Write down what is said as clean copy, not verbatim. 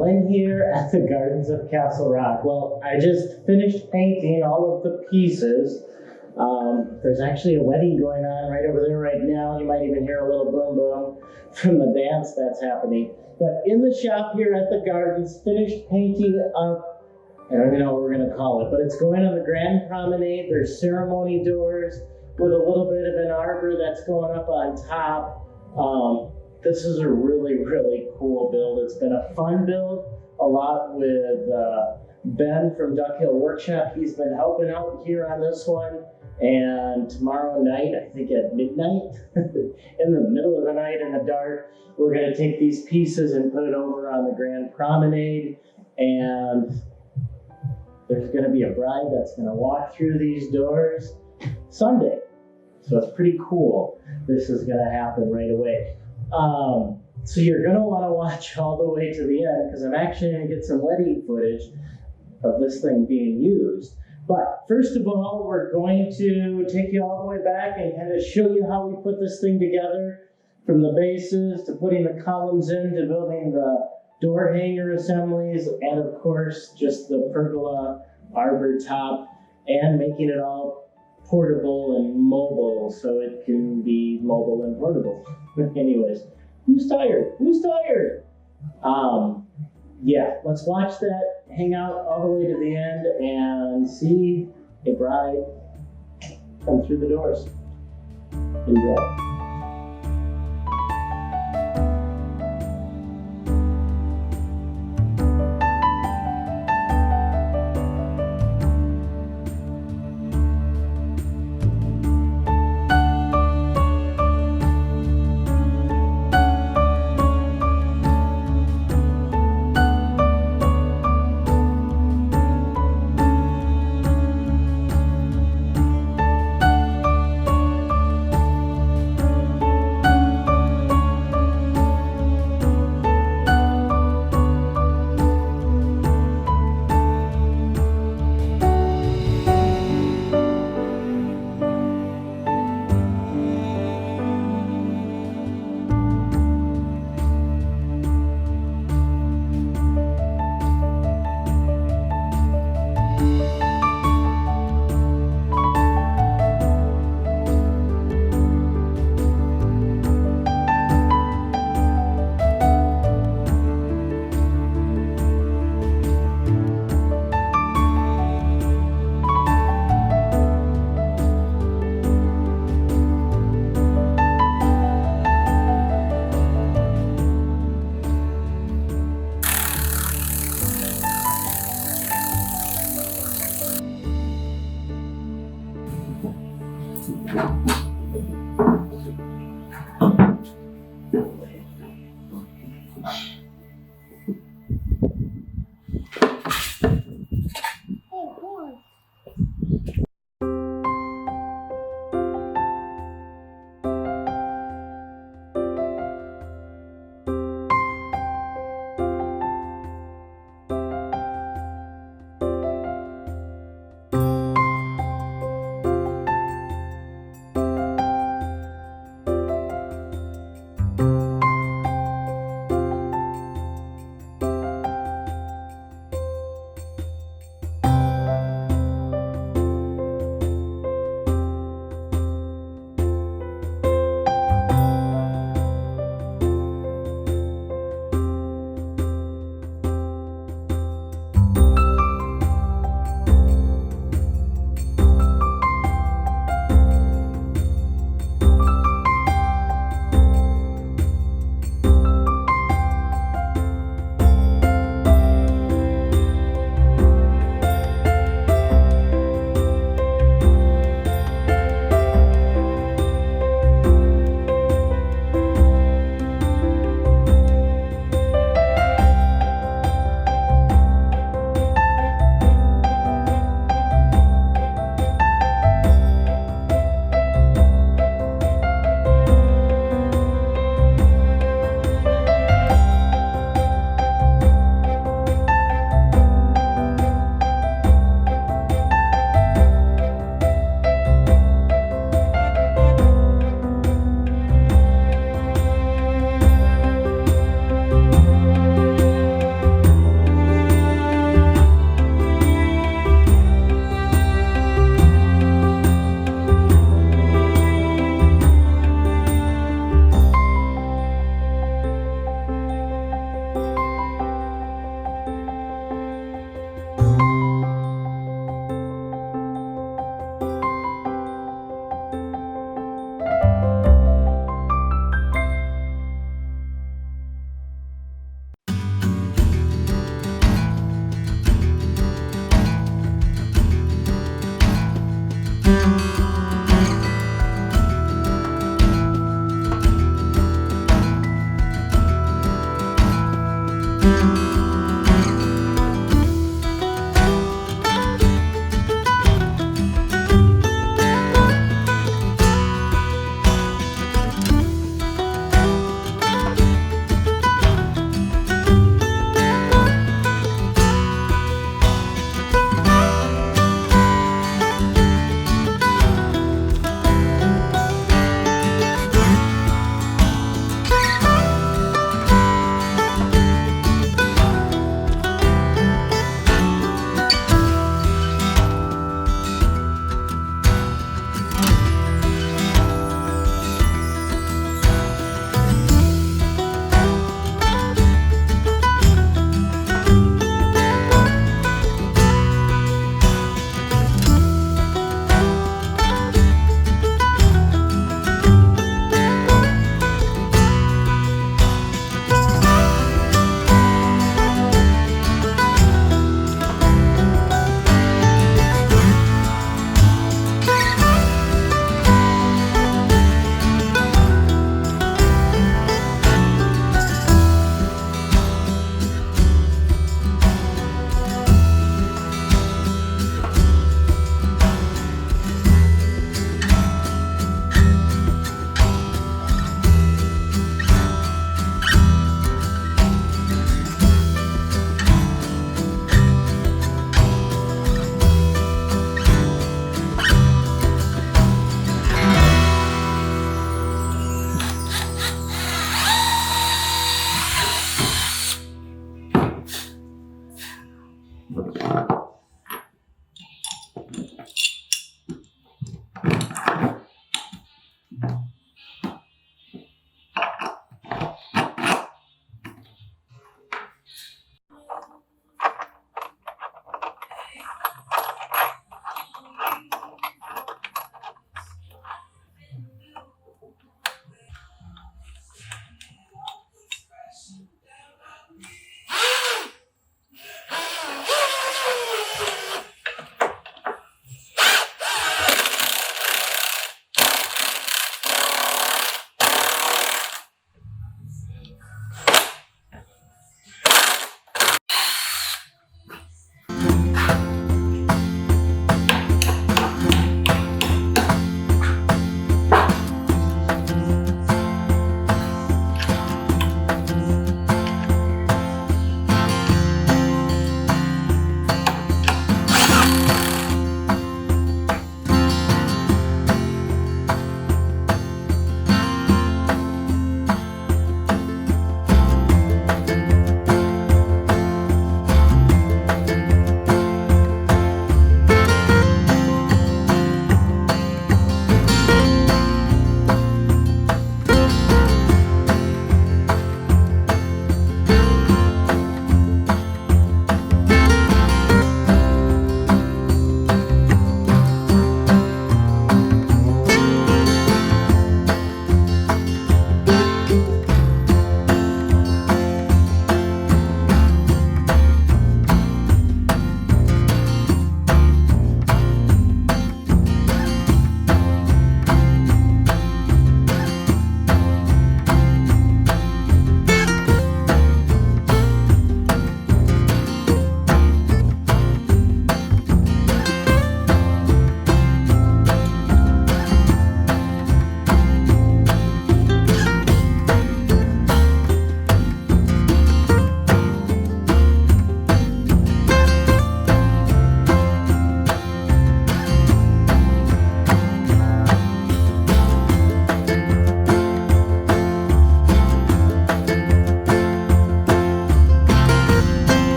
Glenn here at the Gardens of Castle Rock. Well, I just finished painting all of the pieces. There's actually a wedding going on right over there right now. You might even hear a little boom boom from the dance that's happening. But in the shop here at the Gardens, finished painting up, I don't even know what we're gonna call it, but it's going on the Grand Promenade. There's ceremony doors with a little bit of an arbor that's going up on top. This is a really, really cool build. It's been a fun build, a lot with Ben from Duck Hill Workshop. He's been helping out here on this one. And tomorrow night, I think at midnight, in the middle of the night in the dark, we're gonna take these pieces and put it over on the Grand Promenade. And there's gonna be a bride that's gonna walk through these doors Sunday. So it's pretty cool. This is gonna happen right away. So you're gonna wanna watch all the way to the end because I'm actually gonna get some wedding footage of this thing being used. But first of all, we're going to take you all the way back and kind of show you how we put this thing together, from the bases to putting the columns in to building the door hanger assemblies, and of course, just the pergola arbor top, and making it all portable and mobile so it can be mobile and portable. Anyways, who's tired? Who's tired? Yeah, let's watch that, hang out all the way to the end and see a bride come through the doors. Enjoy.